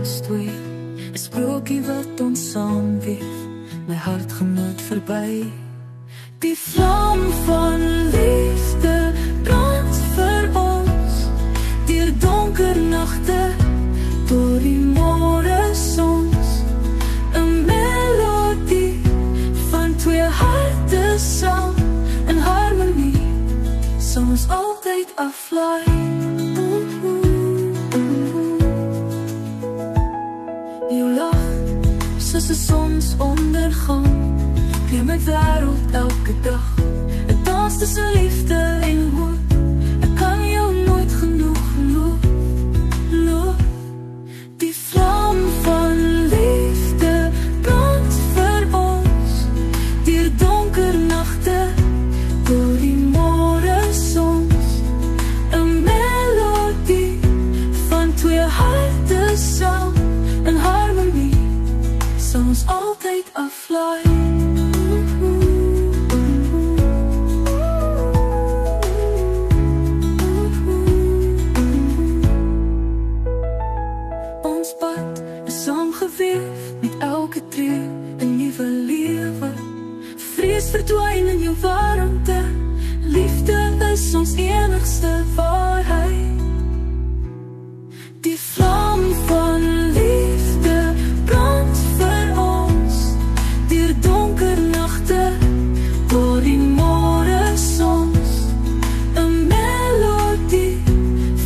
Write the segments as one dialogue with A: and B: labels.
A: ons twee, 'n sprokie wat ons saamweef, my hartgenoot verby. Die vlam van liefde brand vir ons, deur donker nagte, door die môre sons. 'n melodie van twee harte saam, in harmonie, sal ons altyd aflaai. Jou lach, soos 'n sonsondergang, kleer my wêreld elke dag. 'n dans tussen liefde en hoop, ek kan jou nooit genoeg loof. Die vlam van liefde brand vir ons, deur donker nagte, door die môre sons. 'n melodie van twee harte saam, in harmonie, sal ons altyd aflaai. Ons pad is saamgeweef met elke tree, 'n nuwe lewe. Vrees verdwyn in jou warmte, liefde is ons enigste waarheid. Die vlam van liefde brand vir ons, deur donker nagte, door die môre sons. 'n melodie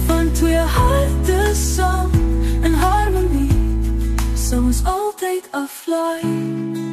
A: van twee harte saam, in harmonie, sal ons altyd aflaai.